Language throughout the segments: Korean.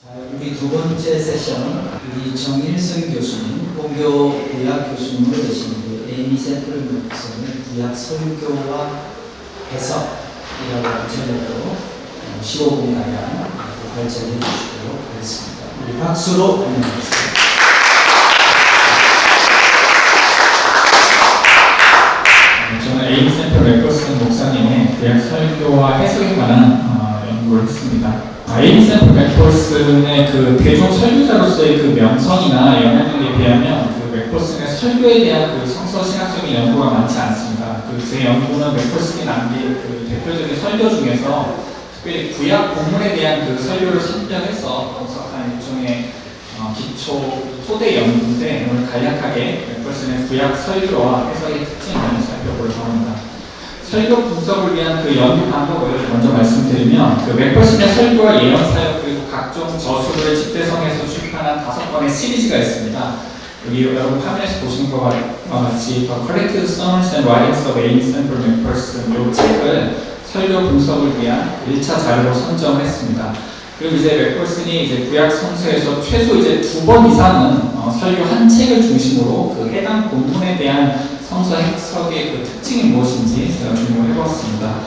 자, 우리 두 번째 세션, 우리 정일승 교수님, 본교 구약 교수님으로 계신 에이미 샘플 목사님 구약 설교와 해석이라고 하는 제목으로 15분가량 발전해 주시도록 하겠습니다. 우리 박수로 환영하겠습니다. 저는 에이미 샘플 맥퍼슨 목사님의 구약 설교와 해석에 관한 연구를 했습니다. 에이미 샘플 맥퍼슨의 그 대중 설교자로서의 그 명성이나 영향력에 비하면 그 맥퍼슨의 설교에 대한 그 성서 신학적인 연구가 많지 않습니다. 제 연구는 맥퍼슨이 남긴 그 대표적인 설교 중에서 특별히 구약 본문에 대한 그 설교를 선정해서 분석한 일종의 기초 토대 연구인데 오늘 간략하게 맥퍼슨의 구약 설교와 해석의 특징을 살펴보려고 합니다. 설교 분석을 위한 그 연구 방법을 먼저 말씀드리면 그 맥퍼슨의 설교와 예언 사역 그리고 각종 저술을 집대성에서 출판한 5권의 시리즈가 있습니다. 여기 여러분 화면에서 보시는 것과 같이 The Collected Sermons and Writings of Aimee Semple McPherson 이 책을 설교 분석을 위한 1차 자료로 선정을 했습니다. 그리고 이제 맥퍼슨이 이제 구약 성서에서 최소 이제 2번 이상은 설교 한 책을 중심으로 그 해당 본문에 대한 성서 해석의 그 특징이 무엇인지 제가 준비를 해봤습니다.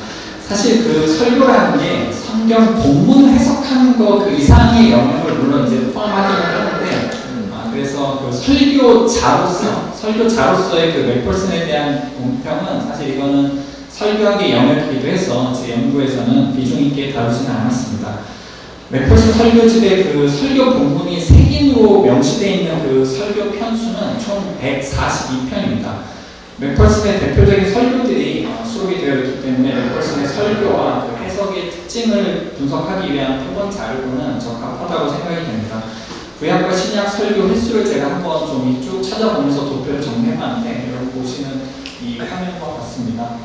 사실 그 설교라는 게 성경 본문을 해석하는 거 그 이상의 영역을 물론 이제 포함하기는 하는데 그래서 그 설교자로서의 그 맥퍼슨에 대한 논평은 사실 이거는 설교학의 영역이기도 해서 제 연구에서는 비중 있게 다루지는 않았습니다. 맥퍼슨 설교집의 그 설교 본문이 색인으로 명시되어 있는 그 설교 편수는 총 142편입니다. 맥퍼슨의 대표적인 설교들이 수록이 되어 있기 때문에 맥퍼슨의 설교와 그 해석의 특징을 분석하기 위한 표본 자료로는 적합하다고 생각이 됩니다. 구약과 신약 설교 횟수를 제가 한번 좀 쭉 찾아보면서 도표를 정리해봤는데 여러분 보시는 이 화면과 같습니다.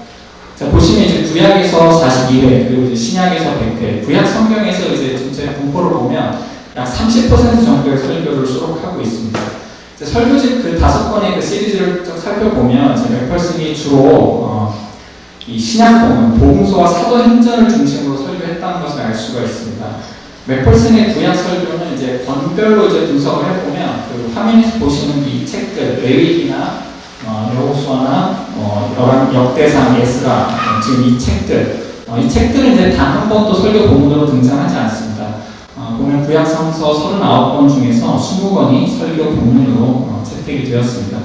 자, 보시면 이제 구약에서 42회, 그리고 이제 신약에서 100회, 구약 성경에서 이제 전체 분포를 보면 약 30% 정도의 설교를 수록하고 있습니다. 설교집 그 5권의 그 시리즈를 좀 살펴보면 맥퍼슨이 주로 이 신약 복음서와 사도행전을 중심으로 설교했다는 것을 알 수가 있습니다. 맥퍼슨의 구약 설교는 이제 권별로 이제 분석을 해보면 그 화면에서 보시는 이 책들 레위기나 여호수아나 역대상, 에스라 지금 이 책들은 이제 단 한 번도 설교 본문으로 등장하지 않습니다. 보면 구약 성서 39권 중에서 20권이 설교 본문으로 채택이 되었습니다.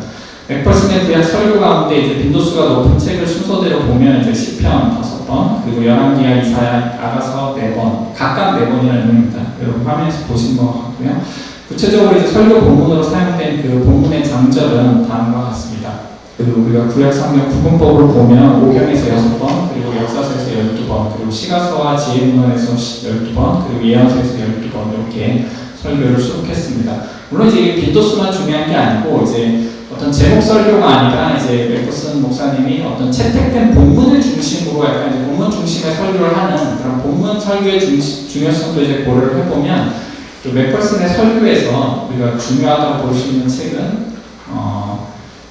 맥퍼슨의 구약 설교 가운데 이제 빈도수가 높은 책을 순서대로 보면 이제 시편 5번, 그리고 열왕기하, 이사야, 아가서 4번, 각각 4번이라는 의미입니다. 여러분 화면에서 보신 것 같고요. 구체적으로 이제 설교 본문으로 사용된 그 본문의 장절은 다음과 같습니다. 그리고 우리가 구약 성경 구분법으로 보면 오경에서 6번, 그리고 역사서에서 12번, 그리고 시가서와 지혜문헌에서 12번, 그리고 예언서에서 12번 이렇게 설교를 수록했습니다. 물론 이제 빈도수만 중요한 게 아니고 이제 어떤 제목 설교가 아니라 이제 맥퍼슨 목사님이 어떤 채택된 본문을 중심으로 약간 이제 본문 중심의 설교를 하는 그런 본문 설교의 중요성도 이제 고려를 해보면 또 맥퍼슨의 설교에서 우리가 중요하다고 볼 수 있는 책은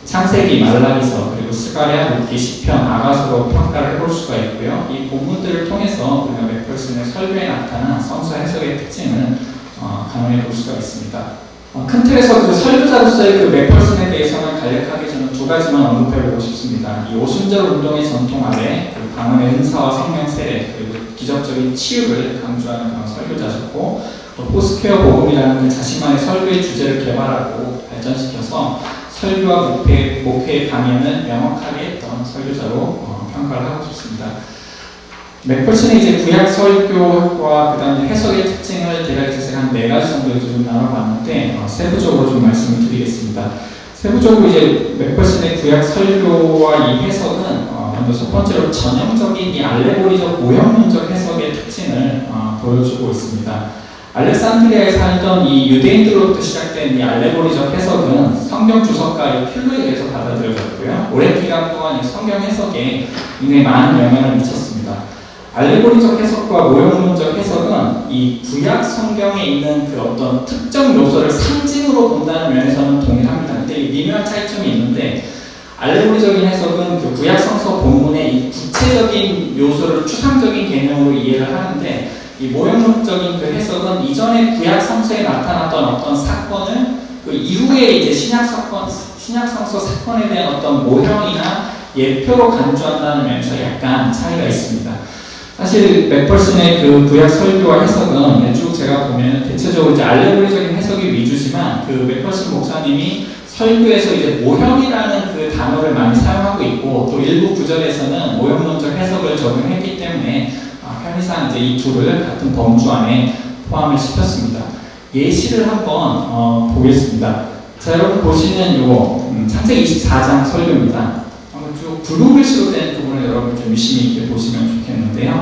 창세기, 말라기서, 그리고 스가랴, 룻기, 시편, 아가서로 평가를 해볼 수가 있고요. 이 본문들을 통해서 우리가 맥퍼슨의 설교에 나타난 성서 해석의 특징을 가늠해 볼 수가 있습니다. 큰 틀에서 그 설교자로서의 그 맥퍼슨에 대해서는 간략하게 저는 2가지만 언급해보고 싶습니다. 이 오순절 운동의 전통 아래 그 방언의 은사와 생명 세례, 그리고 기적적인 치유를 강조하는 그런 설교자셨고, 또 포스퀘어 복음이라는 그 자신만의 설교의 주제를 개발하고 발전시켜서 설교와 목회의 방향을 명확하게 했던 설교자로 평가를 하고 싶습니다. 맥퍼슨의 이제 구약 설교와 그다음에 해석의 특징을 제가 한 4가지 정도 좀 나눠봤는데 세부적으로 좀 말씀을 드리겠습니다. 세부적으로 이제 맥퍼슨의 구약 설교와 이 해석은 먼저 첫 번째로 전형적인 이 알레고리적 오형론적 해석의 특징을 보여주고 있습니다. 알렉산드리아에 살던 이 유대인들로부터 시작된 이 알레고리적 해석은 성경 주석가 필로에 의해서 받아들여졌고요. 오랜 기간 동안 이 성경 해석에 굉장히 많은 영향을 미쳤습니다. 알레고리적 해석과 오형론적 해석은 이 구약 성경에 있는 그 어떤 특정 요소를 상징으로 본다는 면에서는 동일합니다. 근데 이 미묘한 차이점이 있는데 알레고리적인 해석은 그 구약 성서 본문의 이 구체적인 요소를 추상적인 개념으로 이해를 하는데 이 모형론적인 그 해석은 이전에 구약 성서에 나타났던 어떤 사건을 그 이후에 이제 신약 성서 사건에 대한 어떤 모형이나 예표로 간주한다는 면에서 약간 차이가 있습니다. 사실 맥펄슨의 그 구약 설교와 해석은 쭉 제가 보면 대체적으로 이제 알레고리적인 해석이 위주지만 그 맥펄슨 목사님이 설교에서 이제 모형이라는 그 단어를 많이 사용하고 있고 또 일부 구절에서는 모형론적 해석을 적용했기 때문에 편의상 이제 이 둘을 같은 범주 안에 포함을 시켰습니다. 예시를 한번 보겠습니다. 자, 여러분 보시는 요거 창세기 24장 설교입니다. 한번 쭉 붉은 글씨로 된 부분을 여러분 좀 유심히 이렇게 보시면 좋겠는데요.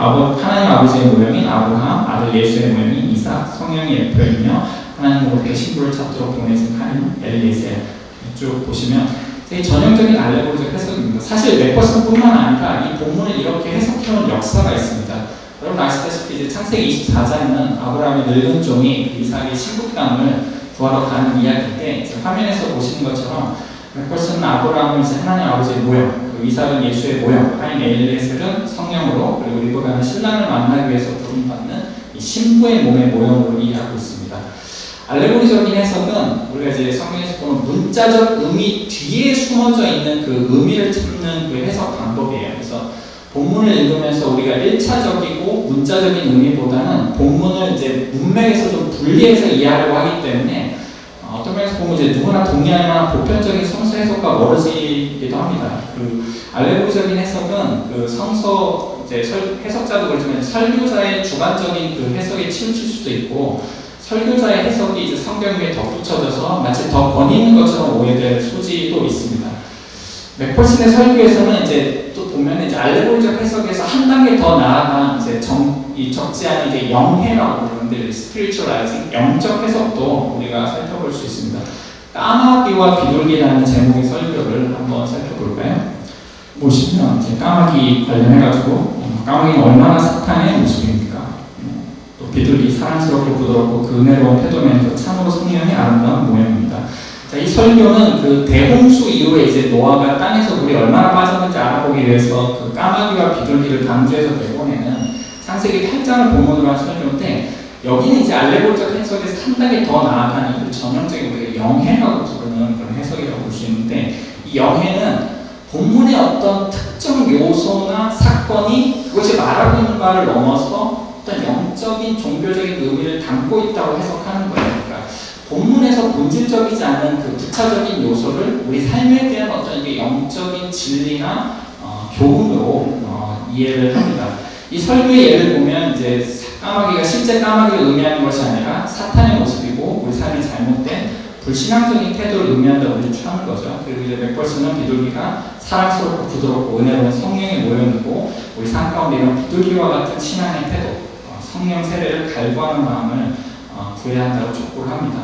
하나님 아버지의 모형인 아브라함, 아들 예수의 모형인 이삭, 성령의 예표이며 하나님으로부터 신부를 찾도록 보내신 하나님 엘리에셀 쭉 보시면 되게 전형적인 알레고리적 해석입니다. 사실 맥퍼슨뿐만 아니라 이 본문을 이렇게 해석해온 역사가 있습니다. 여러분 아시다시피 이제 창세기 24장은 아브라함의 늙은 종이 이삭의 신부감을 구하러 가는 이야기인데 이제 화면에서 보시는 것처럼 맥퍼슨은 아브라함은 이제 하나님 아버지의 모형, 이삭은 예수의 모형, 하나님 엘리에셀은 성령으로 그리고 리브가는 신랑을 만나기 위해서 부름받는 이 신부의 몸의 모형으로 이해하고 있습니다. 알레고리적인 해석은 우리가 이제 성경에서 보는 문자적 의미 뒤에 숨어져 있는 그 의미를 찾는 그 해석 방법이에요. 그래서 본문을 읽으면서 우리가 1차적이고 문자적인 의미보다는 본문을 이제 문맥에서 좀 분리해서 이해하려고 하기 때문에 어떤 면에서 보면 이제 누구나 동의할 만한 보편적인 성서 해석과 멀어지기도 합니다. 그 알레고리적인 해석은 그 성서 이제 해석자도 그렇지만 설교자의 주관적인 그 해석에 치우칠 수도 있고 설교자의 해석이 이제 성경 위에 덧붙여져서 마치 더 권위 있는 것처럼 오해될 소지도 있습니다. 맥퍼슨의 설교에서는 이제 또 보면 이제 알레고리적 해석에서 한 단계 더 나아간 이제 적지 않은 이제 영해라고 부르는데 spiritualizing 영적 해석도 우리가 살펴볼 수 있습니다. 까마귀와 비둘기라는 제목의 설교를 한번 살펴볼까요? 보시면 이제 까마귀 관련해가지고 까마귀는 얼마나 사탄의 모습입니까? 또 비둘기 사랑스럽고 부드럽고 그 은혜로운 태도면에서 참으로 성령이 아름다운 모양입니다. 자, 이 설교는 그 대홍수 이후에 이제 노아가 땅에서 물이 얼마나 빠졌는지 알아보기 위해서 그 까마귀와 비둘기를 강조해서 내보내는 창세기 8장을 본문으로 한 설교인데 여기는 이제 알레고리적 해석에서 한 단계 더 나아간 이 전형적인 우리가 영해라고 부르는 그런 해석이라고 볼 수 있는데 이 영해는 본문의 어떤 특정 요소나 사건이 그것이 말하고 있는 바를 넘어서 어떤 영적인 종교적인 의미를 담고 있다고 해석하는 거예요. 그러니까 본문에서 본질적이지 않은 그 부차적인 요소를 우리 삶에 대한 어떤 이게 영적인 진리나 교훈으로 이해를 합니다. 이 설교의 예를 보면 이제 까마귀가 실제 까마귀를 의미하는 것이 아니라 사탄의 모습이고 우리 삶의 잘못된 불신앙적인 태도를 의미한다고 추정하는 거죠. 그리고 이제 맥퍼슨은 비둘기가 사랑스럽고 부드럽고 은혜로운 성령의 모형이고 우리 삶 가운데 이런 비둘기와 같은 신앙의 태도, 성령 세례를 갈구하는 마음을 구해야 한다고 촉구를 합니다.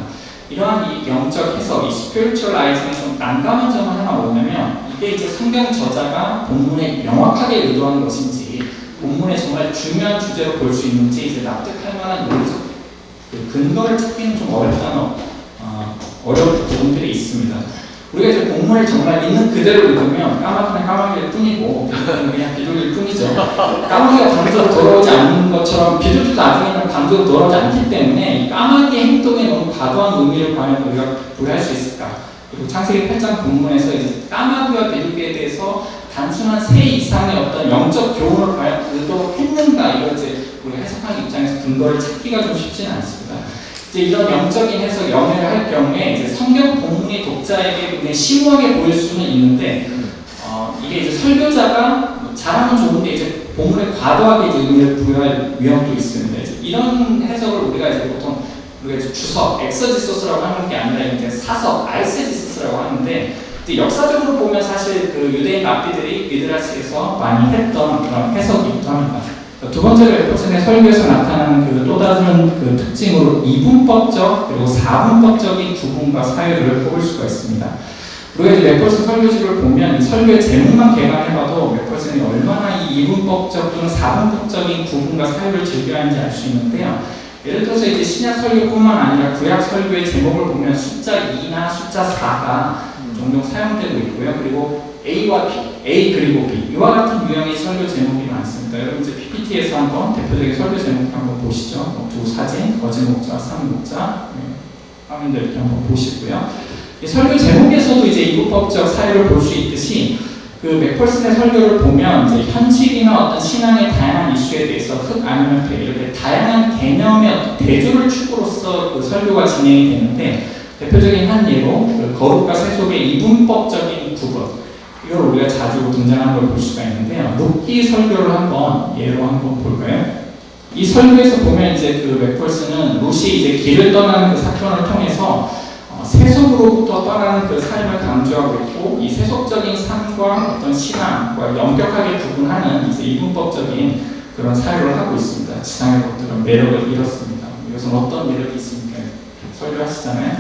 이러한 이 영적 해석, 이 spiritualizing에 좀 난감한 점은 하나 뭐냐면 이게 이제 성경 저자가 본문에 명확하게 의도한 것인지 본문에 정말 중요한 주제로 볼 수 있는지 이제 납득할 만한 논리적 그 근거를 찾기는 좀 어려운 부분들이 있습니다. 우리가 이제 본문을 정말 있는 그대로 읽으면 까마귀는 까마귀일 뿐이고 비둘기는 그냥 비둘기일 뿐이죠. 까마귀가 강제로 돌아오지 않는 것처럼 비둘기도 나중에는 강제로 돌아오지 않기 때문에 까마귀의 행동에 너무 과도한 의미를 과연 우리가 부여할 수 있을까? 그리고 창세기 8장 본문에서 이제 까마귀와 비둘기에 대해서 단순한 새 이상의 어떤 영적 교훈을 과연 의도했는가 이걸 이제 우리가 해석하는 입장에서 근거를 찾기가 좀 쉽지는 않습니다. 이제 이런 영적인 해석, 영해를 할 경우에 이제 성경 본문이 독자에게 굉장히 심오하게 보일 수는 있는데 이게 이제 설교자가 잘하면 좋은데 이제 본문에 과도하게 이제 의미를 부여할 위험도 있습니다. 이제 이런 해석을 우리가 이제 보통 우리가 이제 주석, 엑서지소스라고 하는 게 아니라 이제 사석, 아이세지소스라고 하는데 이제 역사적으로 보면 사실 그 유대인 랍비들이 미드라시에서 많이 했던 그런 해석이기도 합니다. 두 번째로 맥퍼슨의 설교에서 나타나는 그 또 다른 그 특징으로 이분법적 그리고 사분법적인 구분과 사유를 뽑을 수가 있습니다. 우리가 이제 맥퍼슨 설교집을 보면 이 설교의 제목만 개관해봐도 맥퍼슨이 얼마나 이 이분법적 또는 사분법적인 구분과 사유를 즐겨하는지 알 수 있는데요. 예를 들어서 이제 신약 설교뿐만 아니라 구약 설교의 제목을 보면 숫자 2나 숫자 4가 종종 사용되고 있고요. 그리고 A와 B, A 그리고 B 이와 같은 유형의 설교 제목이 많습니다. 여러분 이제 PPT에 후기에서 한번 대표적인 설교 제목 한번 보시죠. 두 사진, 거짓 목자, 산 목자, 화면들 이렇게 한번 보시고요. 이 설교 제목에서도 이제 이분법적 사유를 볼 수 있듯이 그 맥펄슨의 설교를 보면 이제 현실이나 어떤 신앙의 다양한 이슈에 대해서 흑 아니면 배 이렇게 다양한 개념의 어떤 대조를 축으로서 그 설교가 진행이 되는데 대표적인 한 예로 그 거룩과 세속의 이분법적인 구분 이걸 우리가 자주 등장하는 걸 볼 수가 있는데요. 룻기 설교를 한번 예로 한번 볼까요? 이 설교에서 보면 이제 그 맥펄슨은 룻이 이제 길을 떠나는 그 사건을 통해서 세속으로부터 떠나는 그 삶을 강조하고 있고 이 세속적인 삶과 어떤 신앙과 엄격하게 구분하는 이제 이분법적인 그런 사유를 하고 있습니다. 지상의 것들은 매력을 잃었습니다. 이것은 어떤 매력이 있습니까? 설교하시잖아요.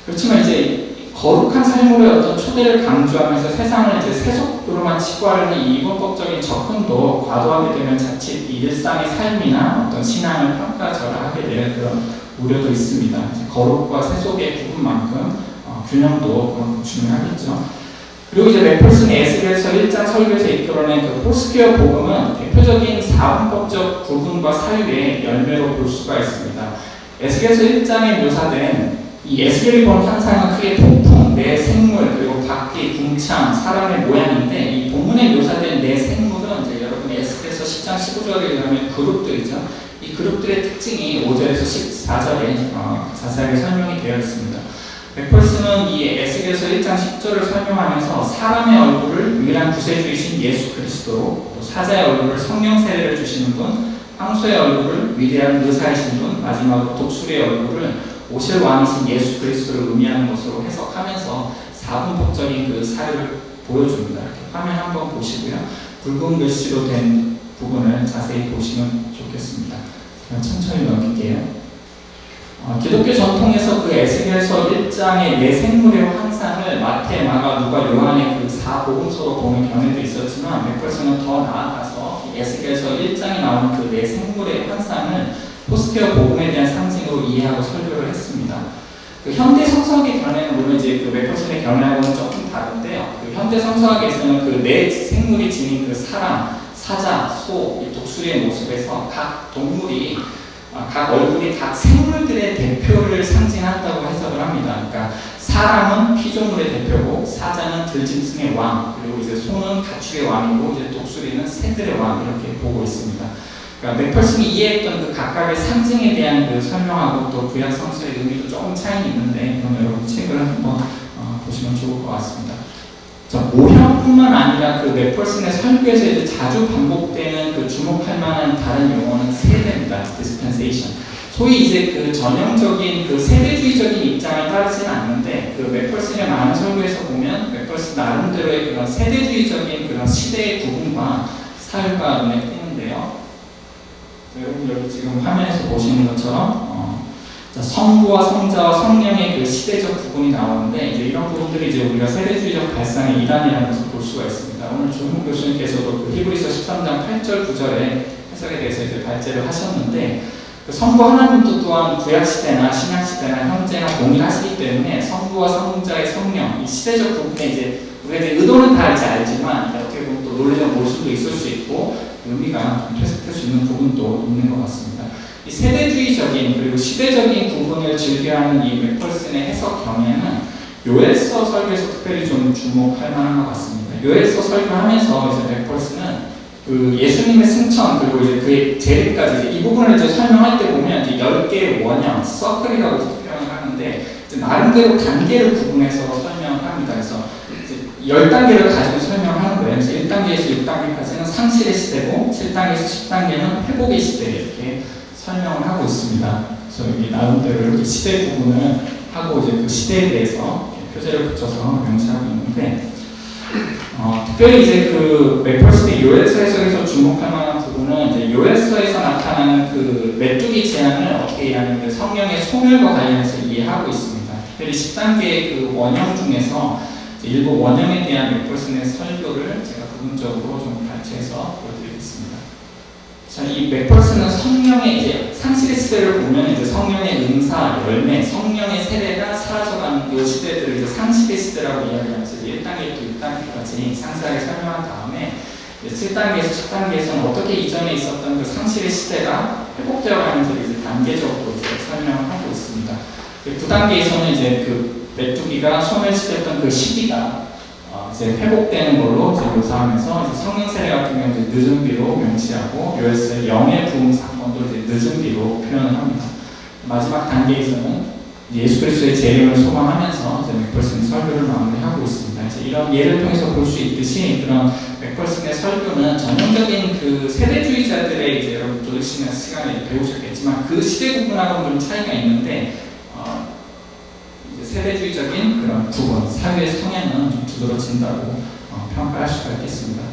그렇지만 이제 거룩한 삶으로의 어떤 초대를 강조하면서 세상을 이제 세속으로만 치부하려는 이 이분법적인 접근도 과도하게 되면 자칫 일상의 삶이나 어떤 신앙을 평가절하하게 될 그런 우려도 있습니다. 거룩과 세속의 구분만큼 균형도 중요하겠죠. 그리고 이제 맥펄슨이 에스겔서 1장 설교에서 이끌어낸 그 포스퀘어 복음은 대표적인 사분법적 구분과 사유의 열매로 볼 수가 있습니다. 에스겔서 1장에 묘사된 이 에스겔이 본 환상은 크게 폭풍, 네 생물, 그리고 바퀴, 궁창, 사람의 모양인데 이 본문에 묘사된 네 생물은 이제 여러분 에스겔서 10장 15절에 의하면 그룹들이죠. 이 그룹들의 특징이 5절에서 14절에 자세하게 설명이 되어 있습니다. 맥펄슨은 이 에스겔서 1장 10절을 설명하면서 사람의 얼굴을 유일한 구세주이신 예수 그리스도로, 또 사자의 얼굴을 성령 세례를 주시는 분, 황소의 얼굴을 위대한 의사이신 분, 마지막으로 독수리의 얼굴을 오실 왕이신 예수 그리스도를 의미하는 것으로 해석하면서 사분법적인 그 사유를 보여줍니다. 이렇게 화면 한번 보시고요. 붉은 글씨로 된 부분을 자세히 보시면 좋겠습니다. 천천히 넘길게요. 기독교 전통에서 그 에스겔서 1장의 네 생물의 환상을 마태, 마가, 누가, 요한의 그 4복음서로 보는 경우도 있었지만 맥펄슨은 더 나아가서 에스겔서 1장에 나오는 그 네 생물의 환상을 포스퀘어 복음에 대한 상징으로 이해하고 설교를 했습니다. 그 현대 성서학의 견해는 물론 이제 그 맥펄슨의 견해하고는 조금 다른데요. 그 현대 성서학에서는 그 네 생물이 지닌 그 사람, 사자, 소, 독수리의 모습에서 각 동물이 각 얼굴이 각 생물들의 대표를 상징한다고 해석을 합니다. 그러니까 사람은 피조물의 대표고 사자는 들짐승의 왕, 그리고 이제 소는 가축의 왕이고 이제 독수리는 새들의 왕 이렇게 보고 있습니다. 그러니까 맥펄슨이 이해했던 그 각각의 상징에 대한 그 설명하고 또 구약 성서의 의미도 조금 차이는 있는데 그럼 여러분 책을 한번 보시면 좋을 것 같습니다. 모형뿐만 아니라 그 맥펄슨의 설교에서 이제 자주 반복되는 그 주목할 만한 다른 용어는 세대입니다. dispensation. 소위 이제 그 전형적인 그 세대주의적인 입장을 따르지는 않는데 그 맥펄슨의 많은 설교에서 보면 맥펄슨 나름대로의 그런 세대주의적인 그런 시대의 구분과 사유가 눈에 띄는데요. 여러분 여기 지금 화면에서 보시는 것처럼 성부와 성자와 성령의 그 시대적 부분이 나오는데 이제 이런 부분들이 이제 우리가 세대주의적 발상의 이단이라는 것을 볼 수가 있습니다. 오늘 조문 교수님께서도 그 히브리서 13장 8절 9절의 해석에 대해서 이제 발제를 하셨는데 그 성부 하나님도 또한 구약 시대나 신약 시대나 현재나 동일하시기 때문에 성부와 성자의 성령 이 시대적 부분에 이제 우리가 이제 의도는 다 이제 알지만 어떻게 보면 또 논리적 모순도 있을 수 있고 의미가 좀 퇴색될 수 있는 부분도 있는 것 같습니다. 이 세대주의적인 그리고 시대적인 부분을 즐겨하는 이 맥펄슨의 해석 경향은 요엘서 설교에서 특별히 좀 주목할 만한 것 같습니다. 요엘서 설교하면서 이제 맥펄슨은 그 예수님의 승천 그리고 이제 그의 재림까지 이 부분을 이제 설명할 때 보면 이제 10개의 원형, 서클이라고 표현을 하는데 이제 나름대로 단계를 구분해서 설명을 합니다. 그래서 10단계를 가지고 설명하는 거예요. 그래서 1단계에서 6단계까지는 상실의 시대고 7단계에서 10단계는 회복의 시대 이렇게 설명을 하고 있습니다. 그래서 여기 나름대로 이렇게 시대 구분을 하고 이제 그 시대에 대해서 표제를 붙여서 명시하고 있는데 특별히 이제 그 맥펄슨의 요엘서 해석에서 주목할 만한 부분은 이제 요엘서에서 나타나는 그 메뚜기 재앙을 어떻게 이해하는데 성령의 소멸과 관련해서 이해하고 있습니다. 특별히 10단계의 그 원형 중에서 일부 원형에 대한 맥펄슨의 설교를 제가 부분적으로 좀 발췌해서 보여드리겠습니다. 자, 이 맥펄슨은 성령의 이제 상실의 시대를 보면 이제 성령의 은사, 열매, 성령의 세례가 사라져가는 그 시대들을 이제 상실의 시대라고 이야기하면서 1단계부터 6단계까지 상세하게 설명한 다음에 7단계에서 10단계에서는 어떻게 이전에 있었던 그 상실의 시대가 회복되어 가는지를 이제 단계적으로 이제 설명을 하고 있습니다. 9단계에서는 이제 그 메뚜기가 소멸시켰던 그 시기가 이제 회복되는 걸로 이제 묘사하면서 이제 성령 세례 같은 경우는 늦은 비로 명시하고 요엘서의 영의 부흥 사건도 이제 늦은 비로 표현을 합니다. 마지막 단계에서는 예수 그리스도의 재림을 소망하면서 이제 맥펄슨의 설교를 마무리하고 있습니다. 이제 이런 예를 통해서 볼 수 있듯이 그런 맥펄슨의 설교는 전형적인 그 세대주의자들의 이제 여러분도 시간에 배우셨겠지만 그 시대 구분하고는 좀 차이가 있는데 이제 세대주의적인 그런 구분, 사회의 성향은 좀 두드러진다고 평가할 수가 있겠습니다.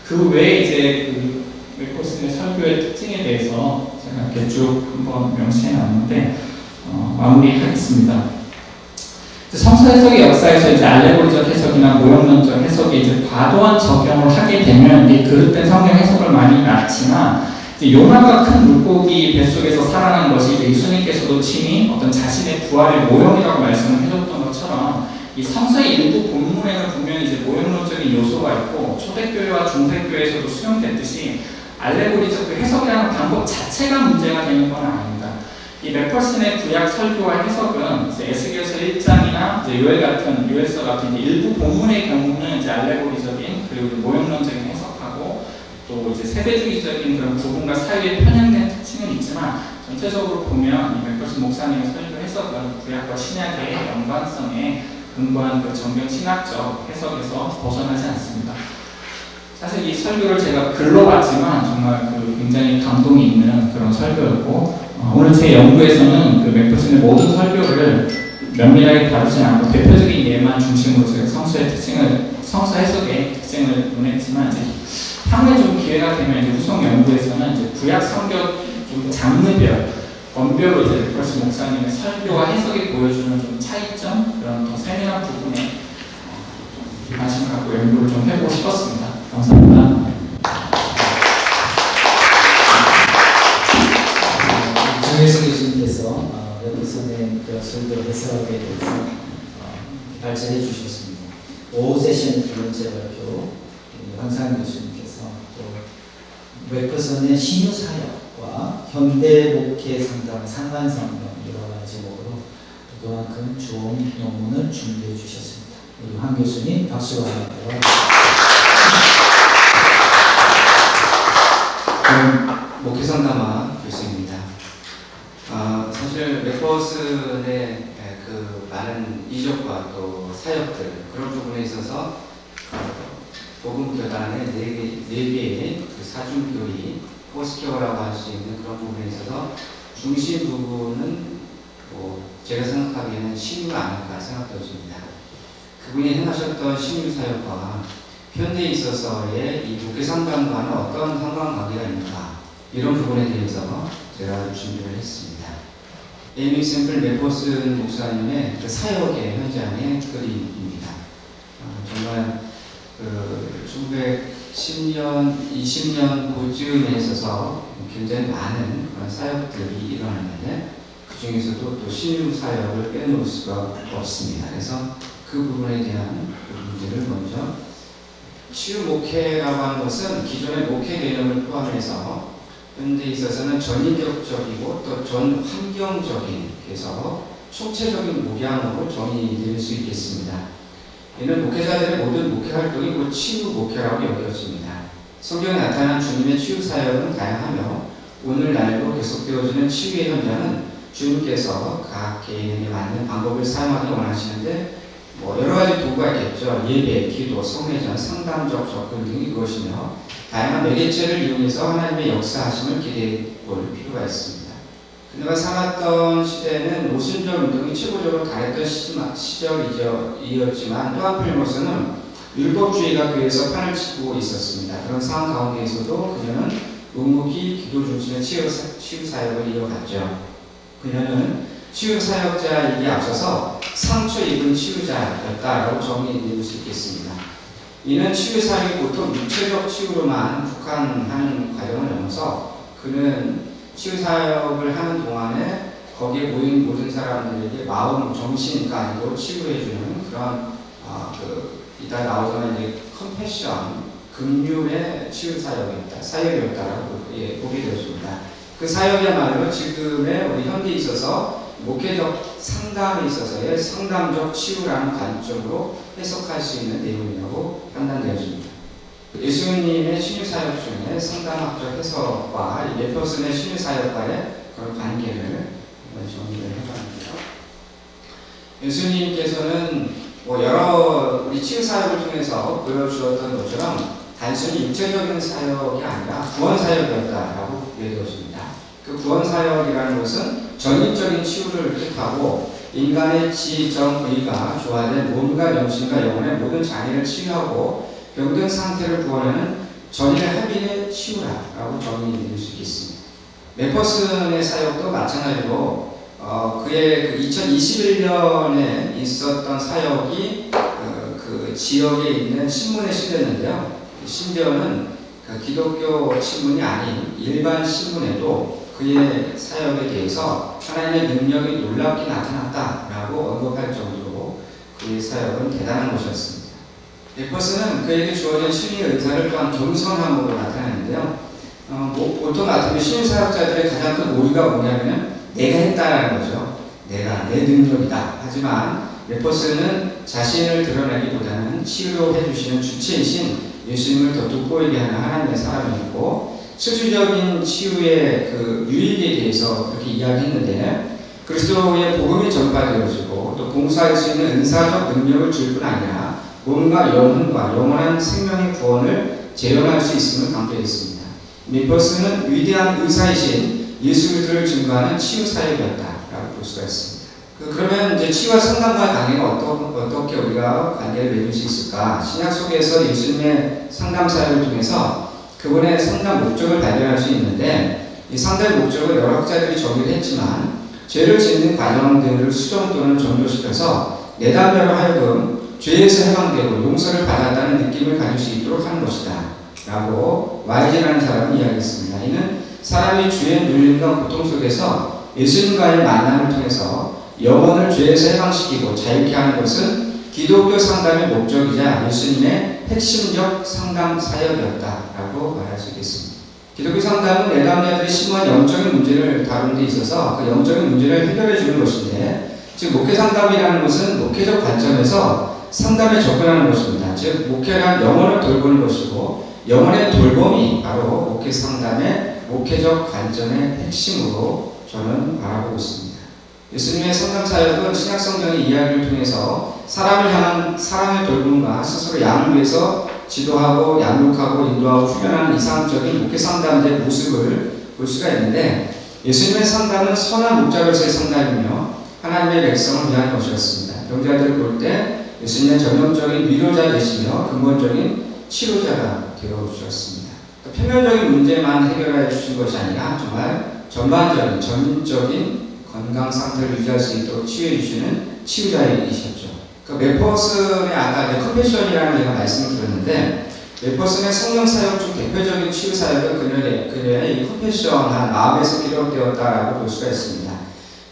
그 외에 이제 그 맥펄슨의 설교의 특징에 대해서 제가 이렇게 쭉 한번 명시해 놨는데 마무리하겠습니다. 성서 해석의 역사에서 이제 알레고리적 해석이나 모형론적 해석이 이제 과도한 적용을 하게 되면 이 그릇된 성경 해석을 많이 낳지만 이제 요나가 큰 물고기 뱃속에서 살아난 것이 이제 예수님께서도 친히 어떤 자신의 부활의 모형이라고 말씀을 해줬던 것처럼 이 성서의 일부 본문에는 분명히 이제 모형론적인 요소가 있고 초대교회와 중세교회에서도 수용됐듯이 알레고리적 그 해석이라는 방법 자체가 문제가 되는 건 아닙니다. 이 맥펄슨의 구약 설교와 해석은 이제 에스겔서 1장이나 이제 요엘서 같은 이제 일부 본문의 경우는 이제 알레고리적인 그리고 모형론적인 해석하고 또 이제 세대주의적인 그런 구분과 사회에 편향된 특징은 있지만 전체적으로 보면 이 맥펄슨 목사님의 설교 해석은 구약과 신약의 연관성에 근거한 그 정경 신학적 해석에서 벗어나지 않습니다. 사실 이 설교를 제가 글로 봤지만 정말 그 굉장히 감동이 있는 그런 설교였고 오늘 제 연구에서는 그 맥펄슨의 모든 설교를 면밀하게 다루지 않고 대표적인 예만 중심으로 제가 성서 해석의 특징을 논했지만 이제 향후에 좀 기회가 되면 이제 후속 연구에서는 이제 구약 성경 좀 장르별 원별로 이제 맥펄슨 목사님의 설교와 해석이 보여주는 좀 차이점 그런 더 세밀한 부분에 관심 갖고 연구를 좀 해보고 싶었습니다. 감사합니다. 정혜수 교수님께서 맥펄슨의 설교 해석에 대해서 발제해 주셨습니다. 5 세션 두 번째 발표 황상 교수님께서 또 맥펄슨의 신유 사역과 현대 목회 상담 상관성경 여러 가지 제목으로 그만큼 좋은 논문을 준비해 주셨습니다. 우리 황 교수님 박수와 함께 목회 상담학 교수입니다. 사실 맥펄슨의 그 많은 이적과 또 사역들 그런 부분에 있어서 복음 교단의 네 개의 그 사중교리 포스케어라고 할 수 있는 그런 부분에 있어서 중심 부분은 제가 생각하기에는 신유가 아닐까 생각되었습니다. 그분이 행하셨던 신유 사역과 현대에 있어서의 이 목회 상담과는 어떤 상관관계가 있는가 이런 부분에 대해서 제가 준비를 했습니다. 에이미 샘플 맥펄슨 목사님의 그 사역의 현장의 그림입니다. 정말 그 1910년, 20년 고즈음에 있어서 굉장히 많은 그런 사역들이 일어났는데 그 중에서도 또 신유 사역을 빼놓을 수가 없습니다. 그래서 그 부분에 대한 문제를 먼저 치유 목회라고 하는 것은 기존의 목회 개념을 포함해서 현대에 있어서는 전인격적이고 또 전환경적인 그래서 총체적인 목양으로 정의될 수 있겠습니다. 이는 목회자들의 모든 목회 활동이 곧 치유 목회라고 여겨집니다. 성경에 나타난 주님의 치유 사역은 다양하며 오늘날도 계속되어지는 치유의 현장은 주님께서 각 개인에게 맞는 방법을 사용하기 원하시는데 여러 가지 도구가 있겠죠. 예배, 기도, 성례전, 상담적 접근 등이 그것이며 다양한 매개체를 이용해서 하나님의 역사하심을 기대해 볼 필요가 있습니다. 그녀가 살았던 시대는 모순적 운동이 최고적으로 가했던 시절이었지만 또 한편으로서는 율법주의가 교회에서 판을 치고 있었습니다. 그런 상황 가운데에서도 그녀는 묵묵히 기도 중심의 치유 사역을 이어갔죠. 그녀는 치유 사역자이기에 앞서서 상처 입은 치유자였다라고 정의해볼 수 있겠습니다. 이는 치유 사역이 보통 육체적 치유로만 국한하는 과정을 넘어서 그는 치유 사역을 하는 동안에 거기에 모인 모든 사람들에게 마음, 정신까지도 치유해주는 그런 이따 나오던 이제 컴패션 긍휼의 치유 사역이었다라고 보게 되었습니다. 그 사역이야말로 지금의 우리 현대에 있어서 목회적 상담에 있어서의 상담적 치유라는 관점으로 해석할 수 있는 내용이라고 판단되었습니다. 예수님의 신유 사역 중에 상담학적 해석과 이 메퍼슨의 신유 사역과의 그런 관계를 정리를 해봤는데요. 예수님께서는 여러 우리 치유 사역을 통해서 보여주었던 것처럼 단순히 육체적인 사역이 아니라 구원 사역이었다라고 얘기했습니다. 그 구원 사역이라는 것은 전인적인 치유를 뜻하고 인간의 지정의가 조화된 몸과 영신과 영혼의 모든 장애를 치유하고 병든 상태를 구원하는 전인의 합의의 치유라고 정의될 수 있겠습니다. 메퍼슨의 사역도 마찬가지로 그의 그 2021년에 있었던 사역이 그 지역에 있는 신문에 실렸는데요. 심지어는 그 기독교 신문이 아닌 일반 신문에도 그의 사역에 대해서 하나님의 능력이 놀랍게 나타났다라고 언급할 정도로 그의 사역은 대단한 것이었습니다. 메퍼슨은 그에게 주어진 신의 은사를 또한 겸손함으로 나타내는데요. 보통 같으면 신의 사역자들의 가장 큰 오류가 뭐냐면 내가 했다라는 거죠. 내가 내 능력이다. 하지만 메퍼슨은 자신을 드러내기보다는 치유해 주시는 주체이신 예수님을 더 돋보이게 하는 하나님의 사람이었고 실질적인 치유의 그 유익에 대해서 그렇게 이야기했는데 그리스도의 복음이 전파되어지고 또 봉사할 수 있는 은사적 능력을 줄 뿐 아니라 몸과 영혼과 영원한 생명의 구원을 재현할 수 있음을 강조했습니다. 메퍼슨은 위대한 의사이신 예수 그리스도를 증거하는 치유 사역이었다라고 볼 수가 있습니다. 그러면 이제 치유와 상담과 관계가 어떻게 우리가 관계를 맺을 수 있을까? 신약 속에서 예수님의 상담 사역을 통해서 그분의 상담 목적을 발견할 수 있는데 이 상담 목적을 여러 학자들이 정의를 했지만 죄를 짓는 과정들을 수정 또는 정교시켜서 내담자로 하여금 죄에서 해방되고 용서를 받았다는 느낌을 가질 수 있도록 하는 것이다 라고 와이즈라는 사람이 이야기했습니다. 이는 사람이 죄의 눌림과 고통 속에서 예수님과의 만남을 통해서 영혼을 죄에서 해방시키고 자유케 하는 것은 기독교 상담의 목적이자 예수님의 핵심적 상담 사역이었다라고 말할 수 있겠습니다. 기독교 상담은 내담자들이 심오한 영적인 문제를 다루는 데 있어서 그 영적인 문제를 해결해 주는 것인데 즉 목회 상담이라는 것은 목회적 관점에서 상담에 접근하는 것입니다. 즉 목회란 영혼을 돌보는 것이고 영혼의 돌봄이 바로 목회 상담의 목회적 관점의 핵심으로 저는 바라보고 있습니다. 예수님의 상담 사역은 신약 성경의 이야기를 통해서 사람을 향한 사랑의 돌봄과 스스로 양을 위해서 지도하고 양육하고 인도하고 훈련하는 이상적인 목회 상담자의 모습을 볼 수가 있는데 예수님의 상담은 선한 목자로서의 상담이며 하나님의 백성을 위한 것이었습니다. 병자들을 볼 때 예수님은 전형적인 위로자 되시며 근본적인 치료자가 되어주셨습니다. 표면적인 문제만 해결해 주신 것이 아니라 정말 전반적인 전인적인 건강 상태를 유지할 수 있도록 치유해 주시는 치유자이셨죠. 그 메퍼슨의 아까 컴패션이라는 제가 말씀을 드렸는데 메퍼슨의 성령 사역 중 대표적인 치유 사역은 그녀의 이 컴패션한 마음에서 비롯되었다라고 볼 수가 있습니다.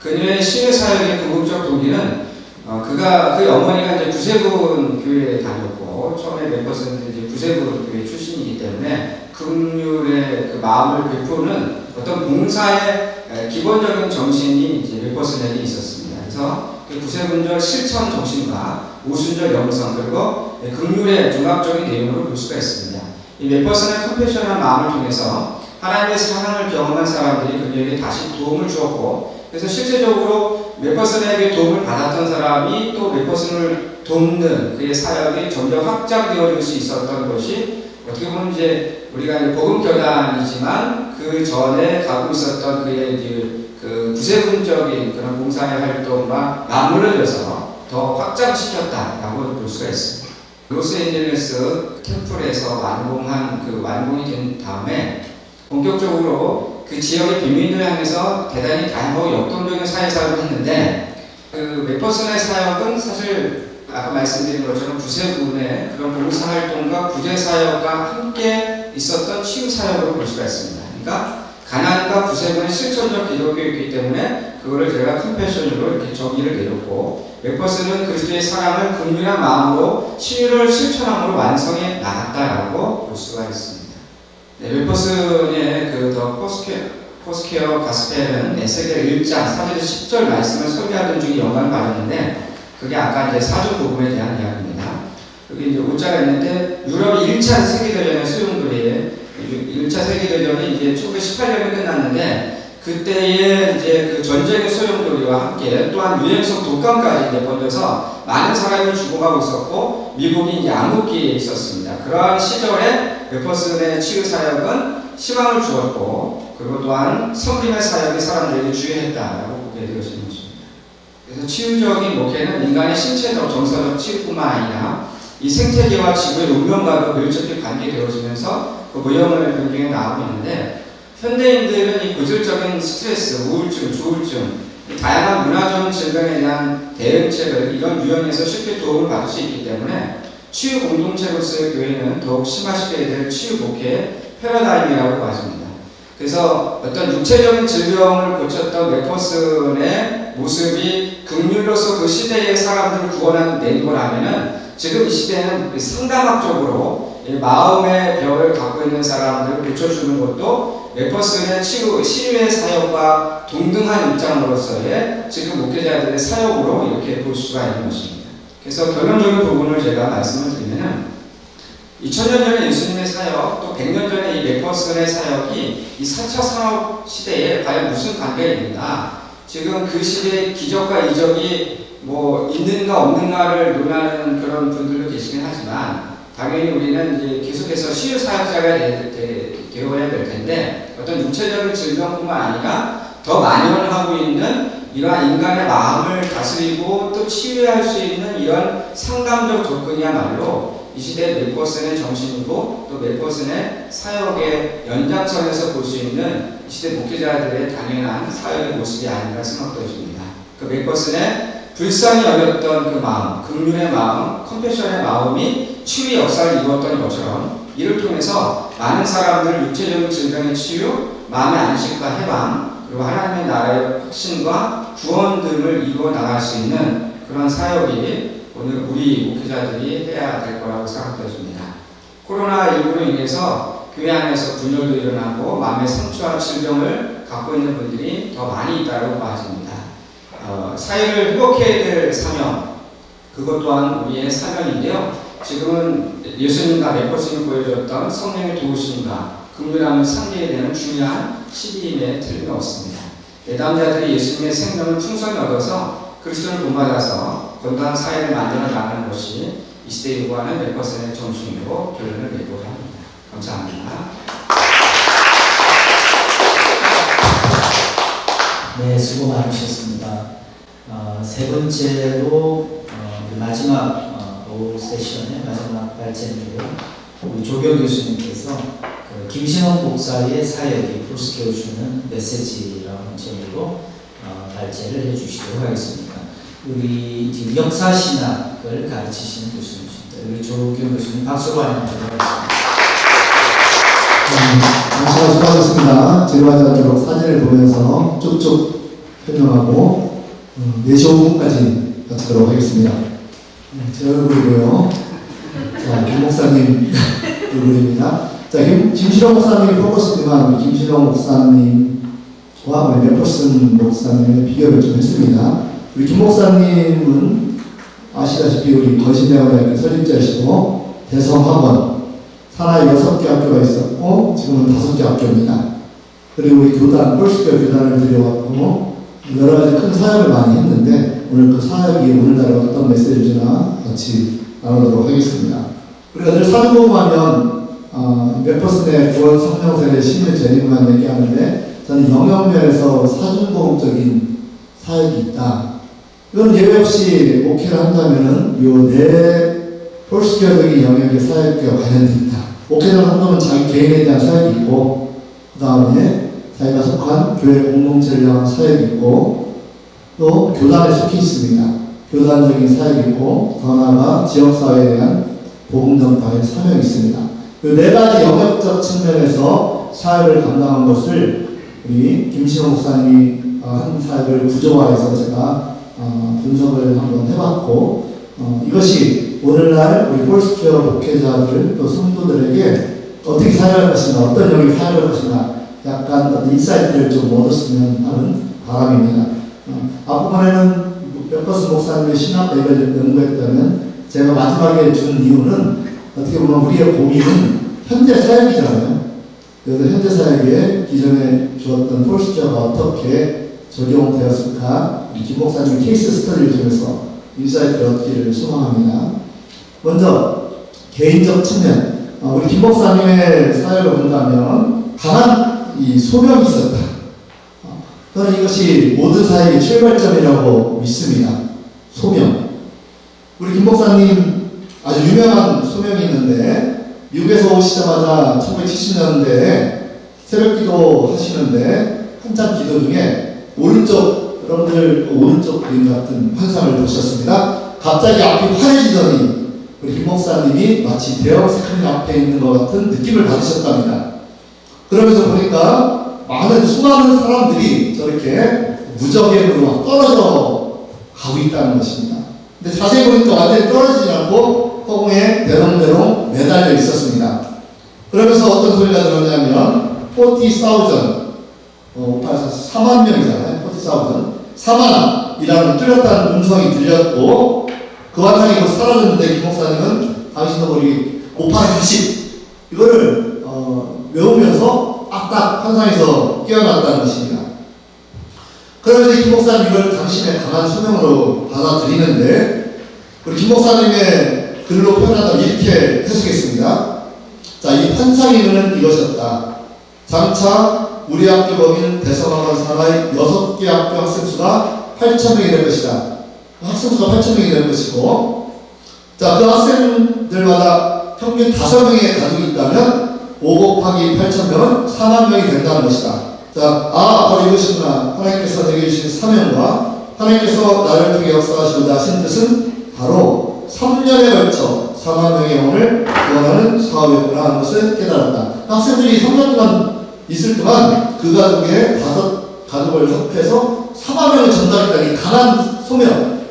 그녀의 치유 사역의 궁극적 동기는 그의 어머니가 이제 구세군 교회에 다녔고 처음에 메퍼슨은 이제 구세군 교회 출신이기 때문에 긍휼의 그 마음을 베푸는 어떤 봉사의 기본적인 정신이 이제 메퍼슨에게 있었습니다. 그래서 그 구세군적 실천 정신과 모순적 영성 그리고 긍휼의 종합적인 내용으로 볼 수가 있습니다. 이 메퍼슨의 컴패션한 마음을 통해서 하나님의 사랑을 경험한 사람들이 그에게 다시 도움을 주었고 그래서 실제적으로 메퍼슨에게 도움을 받았던 사람이 또 메퍼슨을 돕는 그의 사역이 점점 확장되어질 수 있었던 것이 어떻게 보면 이제 우리가 복음교단이지만 그 전에 가고 있었던 그의 그 구세군적인 그런 봉사의 활동과 맞물려져서 더 확장시켰다라고 볼 수가 있습니다. 로스앤젤레스 템플에서 완공이 된 다음에 본격적으로 그 지역의 빈민들을 향해서 대단히 다양하고 역동적인 사회사역을 했는데 그 메퍼슨의 사역은 사실 아까 말씀드린 것처럼 구세군의 그런 봉사활동과 구제사역과 함께 있었던 치유사역으로 볼 수가 있습니다. 그러니까 가난과 구세군의 실천적 기독교였기 때문에 그거를 제가 컴패션으로 이렇게 정의를 내렸고, 맥퍼슨은 그리스도의 사랑을 긍휼한 마음으로 치유를 실천함으로 완성해 나갔다라고 볼 수가 있습니다. 네, 맥퍼슨의 그 더 포스케어 가스펠은 에세겔 1장 4절 10절 말씀을 설계하던 중에 영감을 받았는데, 그게 아까 이제 사주 복음에 대한 이야기입니다. 여기 이제 오자가 있는데, 유럽이 1차 세계대전의 소용돌이에 1차 세계대전이 이제 1918년에 끝났는데, 그때의 이제 그 전쟁의 소용돌이와 함께 또한 유행성 독감까지 이제 번져서 많은 사람이 죽어가고 있었고, 미국이 이제 암흑기에 있었습니다. 그러한 시절에 맥퍼슨의 치유 사역은 희망을 주었고, 그리고 또한 성김의 사역이 사람들에게 주요했다라고 보게 되어지는 것입니다. 그래서 치유적인 목회는 인간의 신체적, 정서적 치유뿐만 아니라 이 생태계와 지구의 운명과도 밀접히 관계되어지면서 그 모형을 변경해 나오고 있는데, 현대인들은 이 고질적인 스트레스, 우울증, 조울증, 다양한 문화적인 질병에 대한 대응책을 이런 유형에서 쉽게 도움을 받을 수 있기 때문에 치유 공동체로서의 교회는 더욱 심화시켜야 될 치유 목회의 패러다임이라고 봐집니다. 그래서 어떤 육체적인 질병을 고쳤던 맥퍼슨의 모습이 긍휼로서 그 시대의 사람들을 구원하는 거라면은, 지금 이 시대에는 상담학적으로 마음의 벽을 갖고 있는 사람들을 고쳐주는 것도 맥퍼슨의 치유의 사역과 동등한 입장으로서의 지금 목회자들의 사역으로 이렇게 볼 수가 있는 것입니다. 그래서 결론적인 부분을 제가 말씀을 드리면은, 2000년 전에 예수님의 사역, 또 100년 전에 이 맥퍼슨의 사역이 이 4차 산업 시대에 과연 무슨 관계가 있는가? 지금 그 시대의 기적과 이적이 뭐 있는가 없는가를 논하는 그런 분들도 계시긴 하지만, 당연히 우리는 이제 계속해서 치유 사역자가 되어야 될 텐데, 어떤 육체적인 질병뿐만 아니라 더 만연하고 있는 이러한 인간의 마음을 다스리고 또 치유할 수 있는 이런 상담적 접근이야말로 이 시대 맥퍼슨의 정신이고, 또 맥퍼슨의 사역의 연장선에서 볼 수 있는 이 시대 목회자들의 당연한 사역의 모습이 아닌가 생각되어집니다. 그 맥퍼슨의 불쌍히 여겼던 그 마음, 긍휼의 마음, 컴패션의 마음이 치유의 역사를 이루었던 것처럼, 이를 통해서 많은 사람들 육체적인 질병의 치유, 마음의 안식과 해방, 그리고 하나님의 나라의 확신과 구원 등을 이루어 나갈 수 있는 그런 사역이 오늘 우리 목회자들이 해야 될 거라고 생각되어집니다. 코로나19로 인해서 교회 안에서 분열도 일어나고 마음의 상처와 질병을 갖고 있는 분들이 더 많이 있다고 봐집니다. 사회를 회복해야 될 사명, 그것 또한 우리의 사명인데요. 지금은 예수님과 맥퍼슨이 보여줬던 성령의 도우심과 긍휼함을 상기해야 되는 중요한 시기임에 틀림없습니다. 내담자들이 예수님의 생명을 풍성히 얻어서 그리스도를 본받아서 건강한 사회를 만들어 나가는 것이 이 시대에 요구하는 맥퍼슨의 정신으로 결론을 내고자 합니다. 감사합니다. 네, 수고 많으셨습니다. 세 번째로 마지막 오후 세션의 마지막 발제인데요. 우리 조교 교수님께서 그 김신홍 목사의 사역이 불스켜주는 메시지라는 제목으로 발제를 해주시도록 하겠습니다. 우리 지금 역사신학을 가르치시는 교수님이십니다. 우리 조교 교수님 박수로 환영하도록 하겠습니다. 감사합니다. 수고하셨습니다. 지루하지 사진을 보면서 쭉쭉 설명하고 4시 5분까지 마치도록 하겠습니다. 제 얼굴이고요. 자, 김 목사님 얼굴입니다. 자, 김신홍 목사님이 포커스지만 김신홍 목사님과 우리 맥퍼슨 목사님의 비교를 좀 했습니다. 우리 김 목사님은 아시다시피 우리 거신대학교 설립자이시고 대성학원 산하에 6개 학교가 있었고 지금은 5개 학교입니다. 그리고 우리 교단, 폴스교 교단을 들여왔고 여러 가지 큰 사역을 많이 했는데 오늘 그 사역이 오늘날에 어떤 메시지를 주나 같이 나누도록 하겠습니다. 우리가 늘 사도복음하면 맥퍼슨의 구원 성령세례 신일 재림만 얘기하는데 저는 영역면에서 사준복음적인 사역이 있다. 이건 예외 없이 목회를 한다면은 요 네 폴스교적인 영역의 사역과 관련돼 있다. 목회자를 한다면 자기 개인에 대한 사역이 있고 그 다음에 자기가 속한 교회 공동체를 향한 사역이 있고 또 교단에 속해 있습니다. 교단적인 사역이 있고 더 나아가 지역사회에 대한 복음 전파의 사역이 있습니다. 이 네 가지 영역적 측면에서 사역을 감당한 것을 우리 김신호 목사님이 한 사역을 구조화해서 제가 분석을 한번 해봤고, 이것이 오늘날 우리 폴스케어 목회자들 또 성도들에게 어떻게 사역할 것인가, 어떤 영역을 사역할 것인가, 약간 어떤 인사이트를 좀 얻었으면 하는 바람입니다. 앞부분에는 뼈커스 목사님의 신학 대결을 연구했다면 제가 마지막에 준 이유는 어떻게 보면 우리의 고민은 현재 사역이잖아요. 그래서 현재 사역에 기존에 주었던 폴스케어가 어떻게 적용되었을까, 우리 김 목사님의 케이스 스터디를 통해서 인사이트를 얻기를 소망합니다. 먼저 개인적 측면, 우리 김 목사님의 사역을 본다면 강한 이 소명이 있었다. 저는 이것이 모든 사역의 출발점이라고 믿습니다. 소명. 우리 김 목사님 아주 유명한 소명이 있는데, 미국에서 오시자마자 1970년대에 새벽 기도 하시는데 한참 기도 중에 오른쪽, 여러분들 오른쪽 그림 같은 환상을 보셨습니다. 갑자기 앞이 환해지더니 우리 김 목사님이 마치 대형 스크린 앞에 있는 것 같은 느낌을 받으셨답니다. 그러면서 보니까 수많은 사람들이 저렇게 무적행으로 떨어져 가고 있다는 것입니다. 근데 자세히 보니까 완전히 떨어지지 않고 허공에 대롱대롱 매달려 있었습니다. 그러면서 어떤 소리가 들었냐면 40,000, 4만 명이잖아요. 40,000, 4만이라는 뚜렷한 음성이 들렸고, 그 환상이 곧 사라졌는데 김 목사님은 당신도 우리 5,840 이거를 외우면서 딱 환상에서 깨어났다는 것입니다. 그러면서 김 목사님 이걸 당신의 강한 소명으로 받아들이는데, 우리 김 목사님의 글로 표현하다 이렇게 해석했습니다. 자, 이 환상의 의미는 이것이었다. 장차 우리 학교 범인 대성학원 산하의 6개 학교 학생 수가 8,000명이 될 것이다. 학생 수가 8,000명이 될 것이고, 자, 그 학생들마다 평균 5명의 가족이 있다면 5 곱하기 8,000명은 4만 명이 된다는 것이다. 자, 바로 이것이구나. 하나님께서 내게 주신 사명과 하나님께서 나를 통해 역사하시고자 하신 뜻은 바로 3년에 걸쳐 4만 명의 영혼을 구원하는 사업이었구나 하는 것을 깨달았다. 학생들이 3년 동안 있을 동안 그 가족의 5가족을 합해서 4만 명을 전달했다니 강한 소명.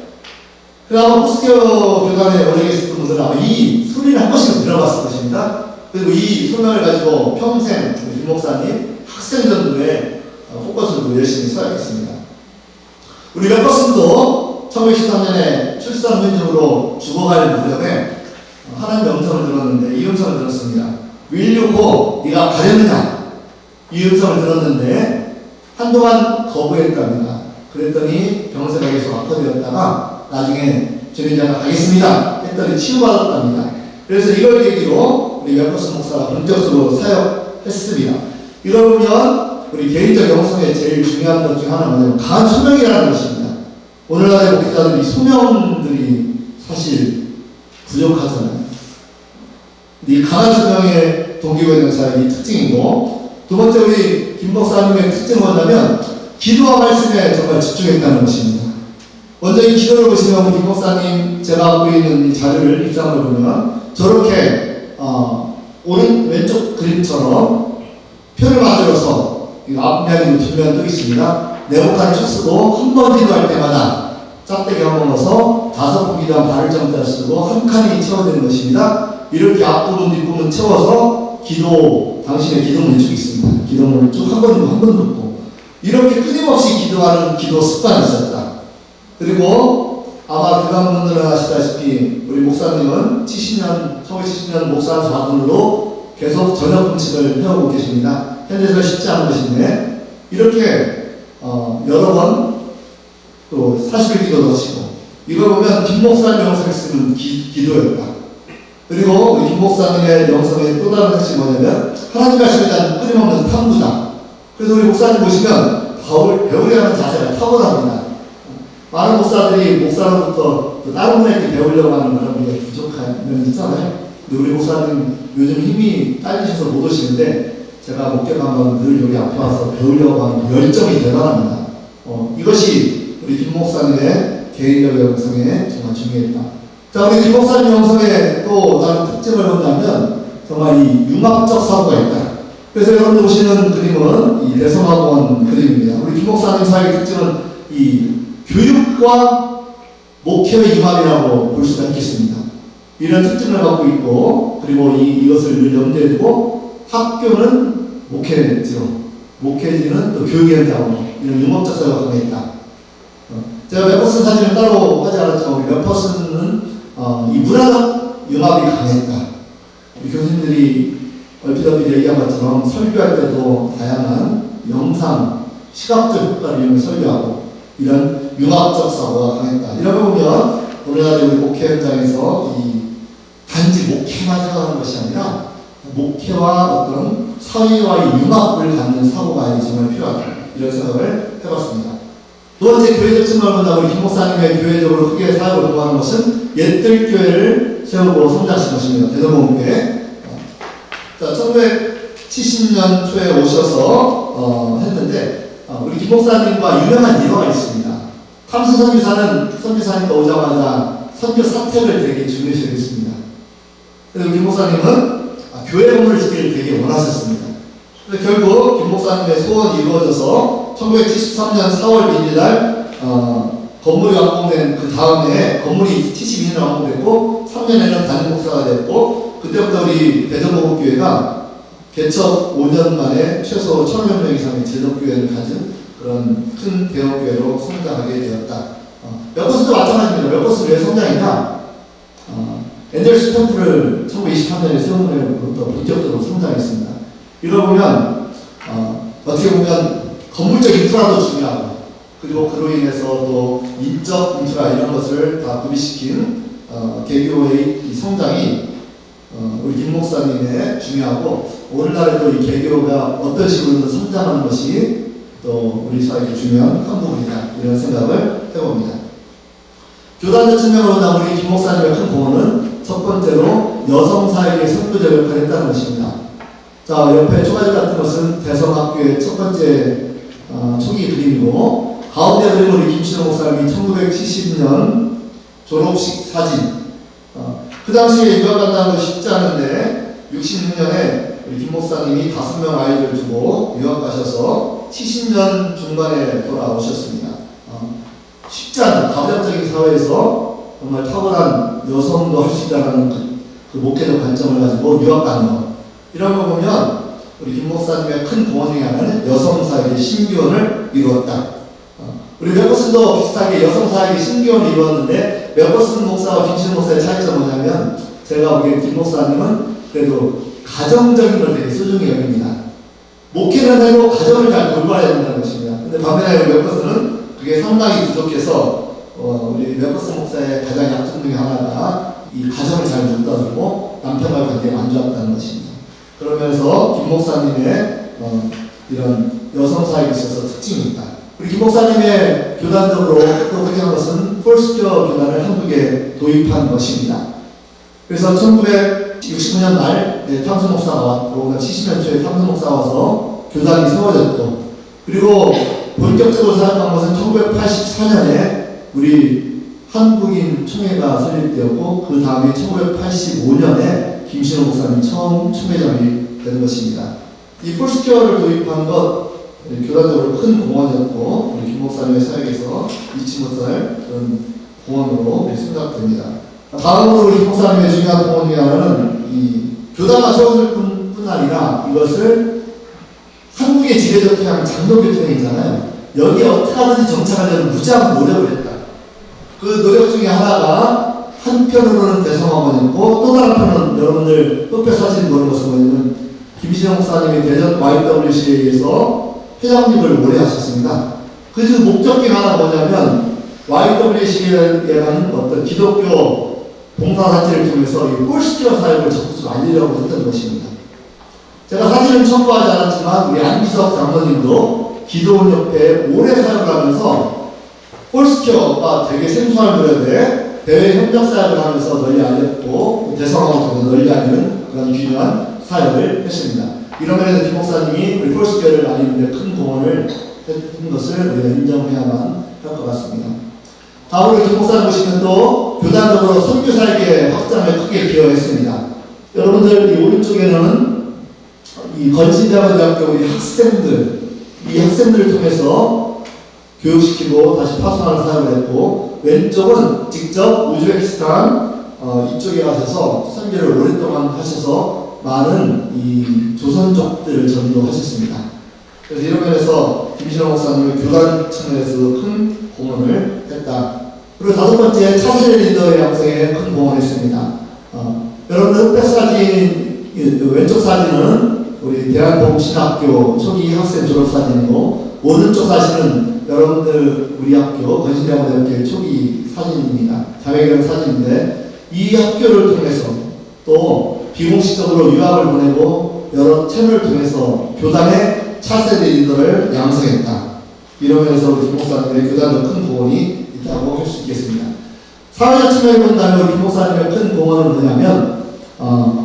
그나마 포스케어 교단에 오래 계셨던 분들은 아마 이 소리를 한 번씩은 들어봤을 것입니다. 그리고 이 소명을 가지고 평생 김 목사님 학생 전도에 포커스로 열심히 사역했습니다. 우리 멤버스도 1913년에 출산 현직으로 죽어갈 무렵에 하나님의 음성을 들었는데, 이 음성을 들었습니다. Will you go? 네가 가렸느냐? 이 음성을 들었는데 한동안 거부했답니다. 그랬더니 병세가 계속 악화되었다가 나중에 주님장가 가겠습니다 했더니 치유받았답니다. 그래서 이걸 계기로 우리 멤버스 목사가 본격적으로 사역했습니다. 이걸 보면 우리 개인적 영성의 제일 중요한 것 중 하나는 뭐냐면 강한 소명이라는 것입니다. 오늘날의 목회자들이 소명들이 사실 부족하잖아요. 이 강한 소명의 동기가 있는 사역이 특징이고, 두 번째 우리 김 목사님의 특징은 뭐냐면 기도와 말씀에 정말 집중했다는 것입니다. 먼저 이 기도를 보시면 우리 김 목사님 제가 갖고 있는 이 자료를 입장을 보면 저렇게 왼쪽 그림처럼 표를 만들어서 앞면이고 뒷면도 있습니다. 네모칸을 쳤쓰고 한 번 기도할 때마다 짝대기 한 번 넣어서 5번 기도한 발을 정자 쓰고 한 칸이 채워지는 것입니다. 이렇게 앞부분 뒷부분 채워서 당신의 기도문이 쭉 있습니다. 기도문을 쭉 한 번 듣고 이렇게 끊임없이 기도하는 기도 습관이 있었다. 그리고 아마 그간분들은 아시다시피 우리 목사님은 1970년 목사 자분으로 계속 저녁 금식을 해오고 계십니다. 현재는 쉽지 않은 것인데 이렇게 여러 번 또 40일기도 넣으시고, 이걸 보면 김 목사님 영성을 쓰는 기도였다. 그리고 우리 김 목사님의 영성의 또 다른 핵심이 뭐냐면 하나님 말씀에 대한 끊임없는 탐구다. 그래서 우리 목사님 보시면 배우려는 자세가 탁월합니다. 많은 목사들이 목사로부터 다른 분에게 배우려고 하는 그런 게 부족한 면이 있잖아요. 근데 우리 목사님 요즘 힘이 딸리셔서 못 오시는데 제가 목회가면 늘 여기 앞에 와서 배우려고 하는 열정이 대단합니다. 이것이 우리 김 목사님의 개인적 영성에 정말 중요했다. 자, 우리 김 목사님 영성의 또 다른 특징을 본다면 정말 이 융합적 사고가 있다. 그래서 여러분들 보시는 그림은 이 대성학원 그림입니다. 우리 김 목사님 사역의 특징은 이 교육과 목회의 융합이라고 볼 수가 있겠습니다. 이런 특징을 갖고 있고, 그리고 이것을 늘 염두에 두고 학교는 목회지로, 목회지는 또 교육의 현장으로 이런 융합적 사역을 하고 있다. 제가 멤버슨 사진을 따로 하지 않았지만 우리 멤버슨은 이 문화적 융합이 강했다. 우리 교수님들이 얼핏얼핏 얘기한 것처럼 설교할 때도 다양한 영상, 시각적 효과를 이용해 설교하고 이런 융합적 사고가 강했다. 이런 거 보면 오늘날 우리 목회 현장에서 이 단지 목회만 생각하는 것이 아니라 목회와 어떤 사회와의 융합을 갖는 사고가 아니지만 필요하다. 이런 생각을 해봤습니다. 또 번째 교회적 측면을 본다고 김 목사님의 교회적으로 크게 사역을 도모하는 것은 옛들 교회를 세우고 성장하신 것입니다. 대동교회. 자, 1970년 초에 오셔서 했는데 우리 김 목사님과 유명한 일화가 있습니다. 탐수 선교사님과 오자마자 선교 사택을 되게 중요시 여겼습니다. 그래서 김 목사님은 교회 건물을 짓기를 되게 원하셨습니다. 그래서 결국 김 목사님의 소원이 이루어져서 1973년 4월 1일 날 건물이 완공된 그 다음에 건물이 72년 완공됐고 3년에는 담임 목사가 됐고 그때부터 우리 대전목교회가 개척 5년 만에 최소 1,000명 이상의 제독교회를 가진 그런 큰 대형교회로 성장하게 되었다. 멤버스도 마찬가지입니다. 멤버스 왜 성장했냐? 엔젤스 템플을 1923년에 세우면부터 본격적으로 성장했습니다. 이걸 보면 어떻게 보면 건물적 인프라도 중요하고 그리고 그로 인해서 또 인적 인프라 이런 것을 다 구비시킨 개교의 이 성장이 우리 김 목사님의 중요하고 오늘날에도 이 개교가 어떤 식으로든 성장하는 것이 또 우리 사회의 중요한 한 부분이다 이런 생각을 해봅니다. 교단적 측면으로 나 우리 김 목사님의 큰 공헌은 첫 번째로 여성 사회의 선도적 역할을 했다는 것입니다. 자, 옆에 초가집 같은 것은 대성학교의 첫 번째 초기 그림이고 가운데 그림은 우리 김신호 목사님이 1970년 졸업식 사진. 그 당시에 유학 간다는 거 쉽지 않은데 66년에 우리 김 목사님이 5명 아이를 두고 유학 가셔서 70년 중반에 돌아오셨습니다. 쉽지 않은 가부장적인 사회에서 정말 탁월한 여성도 할 수 있다는 그 목회적 관점을 가지고 유학 가는 것. 이런 거 보면 우리 김 목사님의 큰 공헌 중에 하나는 여성사역의 신기원을 이루었다. 우리 멤버슨도 비슷하게 여성사역의 신기원을 이루었는데 멤버슨 목사와 김신호 목사의 차이점은 뭐냐면 제가 보기엔 김 목사님은 그래도 가정적인 걸 되게 소중히 여깁니다. 목회는 해도 가정을 잘 돌봐야 된다는 것입니다. 근데 반면에 우리 멤버슨은 그게 상당히 부족해서 우리 멤버슨 목사의 가장 약점 중에 하나가 이 가정을 잘 못 다루고 남편과의 관계가 안 좋았다는 것입니다. 그러면서 김 목사님의 이런 여성사역에 있어서 특징이 있다. 우리 김 목사님의 교단적으로 또 특이한 것은 폴스교 교단을 한국에 도입한 것입니다. 그래서 1969년 말 탐수 목사가 왔고 70년 초에 탐수 목사가 와서 교단이 세워졌고 그리고 본격적으로 사역한 것은 1984년에 우리 한국인 총회가 설립되었고 그 다음에 1985년에 김신호 목사님이 처음 총회장이 되는 것입니다. 이 폴스교를 도입한 것 교단적으로 큰 공헌이었고 우리 김 목사님의 사역에서 잊지 못할 그런 공헌으로 생각됩니다. 다음으로 우리 김 목사님의 중요한 공헌 중에 하나는 이 교단과 세워질 뿐 아니라 이것을 한국의 지배적 태양 장로교통이잖아요. 여기에 어떻게 하든지 정착하려는 무지한 노력을 했다. 그 노력 중에 하나가 한편으로는 대성학원이었고 또 다른 편은 여러분들 흑백 사진 보는 것을 보면 김신영 목사님이 대전 YWC에 의해서 회장님을 오래 하셨습니다. 그 목적이 하나 뭐냐면 YWC라는 어떤 기독교 봉사단체를 통해서 이 폴스교 사역을 적극적으로 알리려고 했던 것입니다. 제가 사진은 첨부하지 않았지만 우리 안기석 장로님도 기도원협회에 오래 사역을 하면서 폴스교가 되게 생소한 노래인데 대외 협력 사역을 하면서 널리 알렸고 대성학원도 널리 알리는 그런 귀중한 사역을 했습니다. 이런 면에서 김 목사님이 우리 폴스교를 알리는 데 큰 공헌을 했던 것을 우리가 인정해야만 할 것 같습니다. 다음으로 김 목사님 보시면 또 교단적으로 선교 사역의 확장을 크게 기여했습니다. 여러분들 이 오른쪽에는 이 이 건신대학교 우리 학생들, 이 학생들을 통해서 교육시키고 다시 파송하는 사역을 했고, 왼쪽은 직접 우즈베키스탄 이쪽에 가셔서 선교를 오랫동안 하셔서 많은 이 조선족들을 전도하셨습니다. 그래서 이런 면에서 김신호 목사님의 교단 측면에서 큰 공헌을 했다. 그리고 다섯 번째, 차세대 리더의 양성에 큰 공헌을 했습니다. 여러분들 흑백 사진, 왼쪽 사진은 우리 대한복음신학교 초기 학생 졸업 사진이고, 오른쪽 사진은 여러분들 우리 학교 건신대학교 초기 사진입니다. 자매결 사진인데, 이 학교를 통해서 또 비공식적으로 유학을 보내고 여러 채널을 통해서 교단의 차세대 리더를 양성했다. 이러면서 우리 김 목사님의 교단의 큰 공헌이 있다고 할 수 있겠습니다. 사회적 측면을 본다면 우리 김 목사님의 큰 공헌은 뭐냐면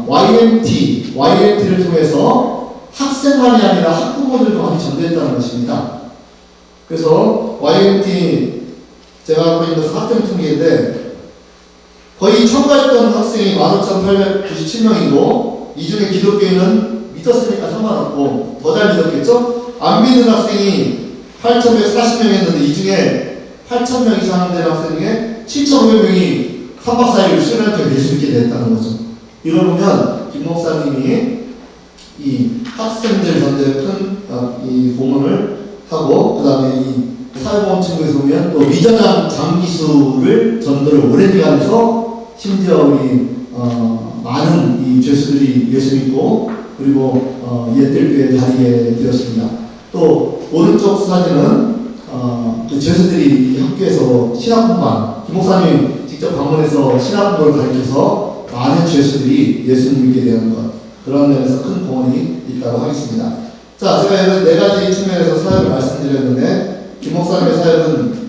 YMT를 통해서 학생만이 아니라 학부모들도 많이 전도했다는 것입니다. 그래서 YMT 제가 알고 있는 학생 통계인데 거의 참가했던 학생이 15,897명이고 이 중에 기독교인은 믿었으니까 상관없고 더 잘 믿었겠죠? 안 믿는 학생이 8,140명이었는데 이 중에 8,000명 이상 되는 학생 중에 7,500명이 3박 4일 수련회 예수 믿게 됐다는 거죠. 이걸 보면 김 목사님이 이 학생들 전도에 큰 이 공헌을 하고 그 다음에 이 사회보험 친구에서 보면 또 미전함 장기수를 전도를 오랜 기간에서 심지어 우리 많은 이 죄수들이 예수 믿고 그리고 옛들교에 다니게 되었습니다. 또 오른쪽 사진은 그 죄수들이 이 학교에서 신학분반 김 목사님이 직접 방문해서 신학분을 가르쳐서 많은 죄수들이 예수를 믿게 되는 것 그런 면에서 큰 공헌이 있다고 하겠습니다. 자, 제가 이런 네 가지 측면에서 사역을 말씀드렸는데 김 목사님의 사역은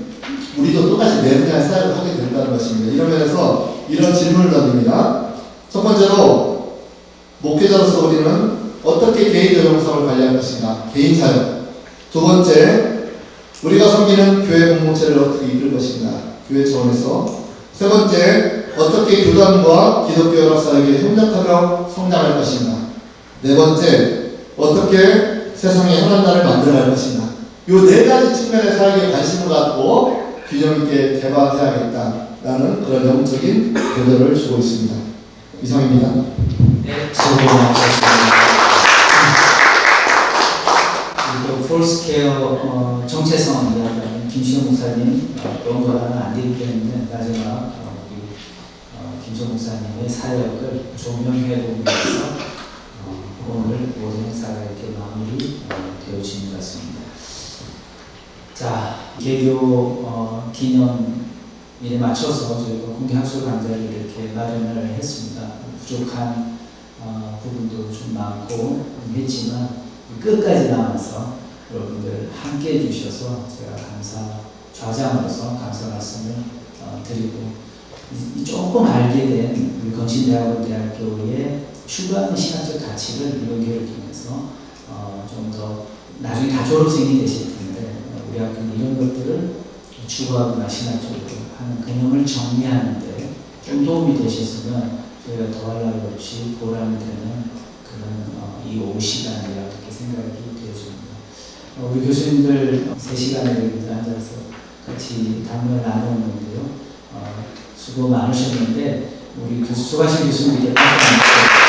우리도 똑같이 네 분야의 사역을 하게 된다는 것입니다. 이런 면에서 이런 질문을 던집니다. 첫 번째로 목회자로서 우리는 어떻게 개인 조정사업을 관리할 것인가? 개인 사역. 두 번째, 우리가 섬기는 교회 공동체를 어떻게 이끌 것인가? 교회 차원에서. 세 번째, 어떻게 교단과 기독교 연합사역에 협력하며 성장할 것인가? 네 번째, 어떻게 세상에 선한 나라를 만들어갈 것인가? 이 네 가지 측면의 사역에 관심을 갖고 균형 있게 개발해야겠다라는 그런 영적인 교도를 주고 있습니다. 이상입니다. 네, 수고 많으셨습니다. 그리고 폴스케어 정체성 이야기하는 김시호 목사님 연구하면 안 되기 때문에 마지막 우리 김시호 목사님의 사역을 조명해 보기 위해서 오늘 모든 행사가 이렇게 마무리 되어지는 것 같습니다. 자, 개교 기념일에 맞춰서 저희가 공개 학술 강좌를 이렇게 마련을 했습니다. 부족한 부분도 좀 많고 했지만 끝까지 남아서 여러분들 함께 해주셔서 제가 좌장으로서 감사 말씀을 드리고 조금 알게 된 우리 건신대학원대학교의 추가하는 신학적 가치를 이런 교회를 통해서 좀 더 나중에 다 졸업생이 되실 텐데 우리 학교는 이런 것들을 추구하거나 신학적으로 하는 개념을 정리하는데 좀 도움이 되셨으면 저희가 더할 나위 없이 보람이 되는 그런 이 오후 시간이라 그렇게 생각이 되어집니다. 우리 교수님들 3시간에 앉아서 같이 담론을 나누었는데요. 수고 많으셨는데 우리 수고하신 교수님께 박수 한번